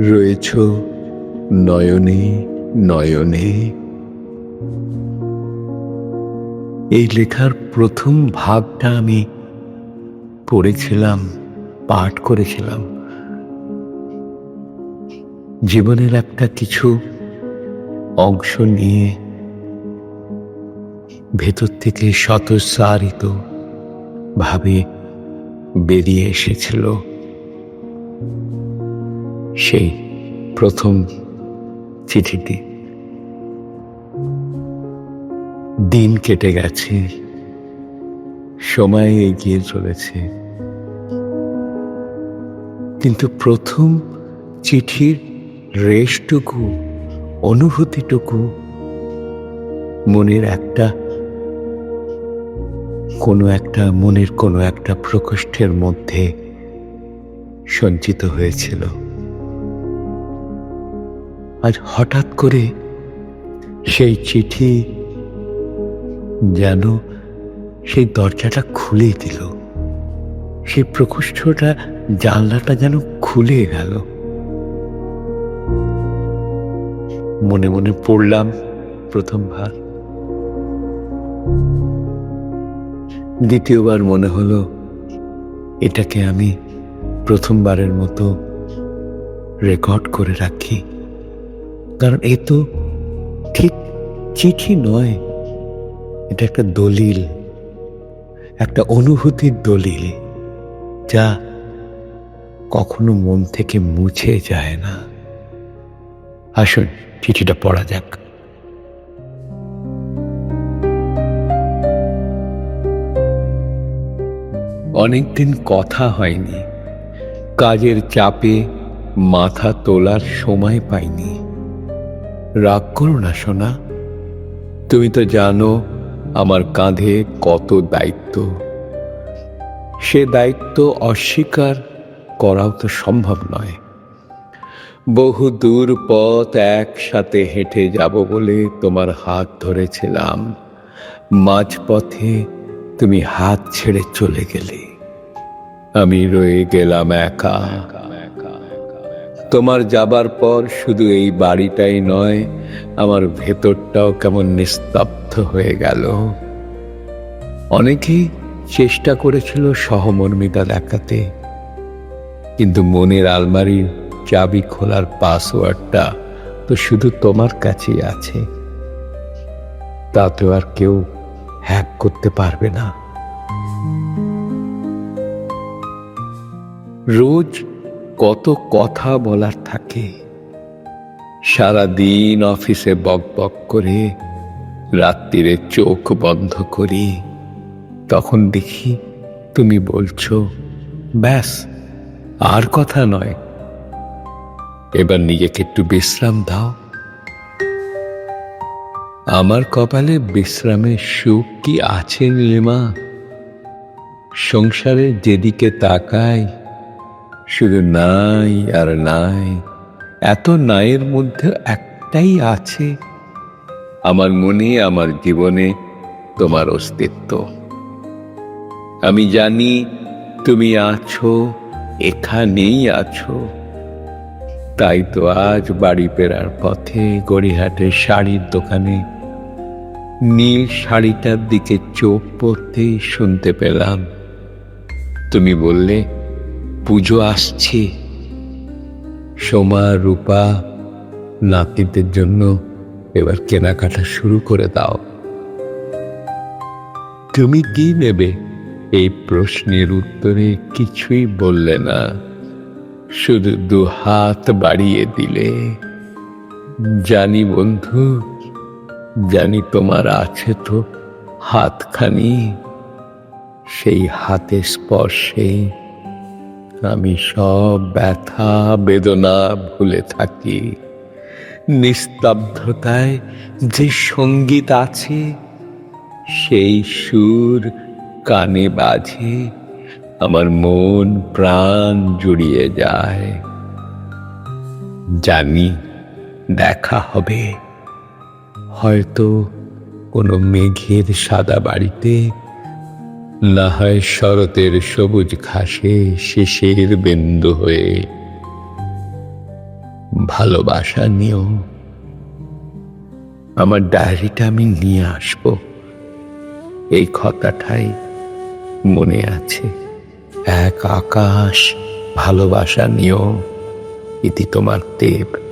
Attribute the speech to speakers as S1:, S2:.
S1: রয়েছ নয়নে নয়নে। এই লেখার প্রথম ভাগটা আমি পড়েছিলাম, পাঠ করেছিলাম। জীবনের একটা কিছু অংশ নিয়ে ভেতর থেকে স্বতঃসারিত ভাবে বেরিয়ে এসেছিল সেই প্রথম চিঠিটি। দিন কেটে গেছে, সময় এগিয়ে চলেছে, কিন্তু প্রথম চিঠির রেশটুকু, অনুভূতিটুকু মনের মনের কোনো একটা প্রকোষ্ঠের মধ্যে সঞ্চিত হয়েছিল। আজ হঠাৎ করে সেই চিঠি যেন সেই দরজাটা খুলে দিল, সেই প্রকোষ্ঠটা, জানলাটা যেন খুলে গেল। মনে মনে পড়লাম প্রথমবার, দ্বিতীয়বার মনে হলো এটাকে আমি প্রথমবারের মতো রেকর্ড করে রাখি, কারণ এ তো ঠিক চিঠি নয়, এটা একটা দলিল, একটা অনুভূতির দলিল, যা কখনো মন থেকে মুছে যায় না। আসুন চিঠিটা পড়া যাক। অনেকদিন কথা হয়নি, কাজের চাপে মাথা তোলার সময় পাইনি। রাগ করো না সোনা, তুমি তো জানো আমার কাঁধে কত দায়িত্ব। সে দায়িত্ব অস্বীকার করাও তো সম্ভব নয়। বহু দূর পথ একসাথে হেঁটে যাব বলে তোমার হাত ধরেছিলাম, মাঝপথে তুমি হাত ছেড়ে চলে গেলে, আমি রয়ে গেলাম একা। তোমার যাবার পর শুধু এই বাড়িটাই নয়, আমার ভেতরটাও কেমন নিস্তব্ধ হয়ে গেল। অনেকেই চেষ্টা করেছিল সহমর্মিতা দেখাতে, কিন্তু মনের আলমারির চাবি খোলার পাসওয়ার্ডটা তো শুধু তোমার কাছেই আছে, তা তো আর কেউ হ্যাক করতে পারবে না। রোজ কত কথা বলার থাকে, সারাদিন অফিসে বকবক করে রাত্রিরে চোখ বন্ধ করি, তখন দেখি তুমি বলছো, ব্যাস আর কথা নয়, এবার নিজেকে একটু বিশ্রাম দাও। আমার কপালে বিশ্রামের সুখ কি আছে নীলিমা? সংসারে যেদিকে তাকাই শুধু নাই আর নাই। এত নাইয়ের মধ্যে একটাই আছে, আমার মনে, আমার জীবনে তোমার অস্তিত্ব। আমি জানি তুমি আছো, এখানেই আছো। তাই তো আজ বাড়ি ফেরার পথে গড়িহাটের শাড়ির দোকানে নীল শাড়িটার দিকে চোখ পড়তেই শুনতে পেলাম তুমি বললে, পুজো আসছে, সোমা রূপা নাতিদের জন্য এবার কেনাকাটা শুরু করে দাও। তুমি কি নেবে? এই প্রশ্নের উত্তরে কিছুই বললে না, শুধু দু হাত বাড়িয়ে দিলে। জানি বন্ধু, জানি তোমার আছে তো হাতখানি, সেই হাতে স্পর্শে আমি সব ব্যথা বেদনা ভুলে থাকি। নিস্তব্ধতায় যে সঙ্গীত আছে, সেই সুর কানে বাজে, আমার মন প্রাণ জুড়িয়ে যায়। জানি দেখা হবে, হয়তো কোনো মেঘের সাদা বাড়িতে, না হয় শরতের সবুজ ঘাসে শিশির বিন্দু হয়ে। ভালোবাসা নিও। আমার ডায়েরিটা আমি নিয়ে আসব। এই কথাটাই মনে আছে, এক আকাশ ভালোবাসা নিও, ইতি তোমার দেব।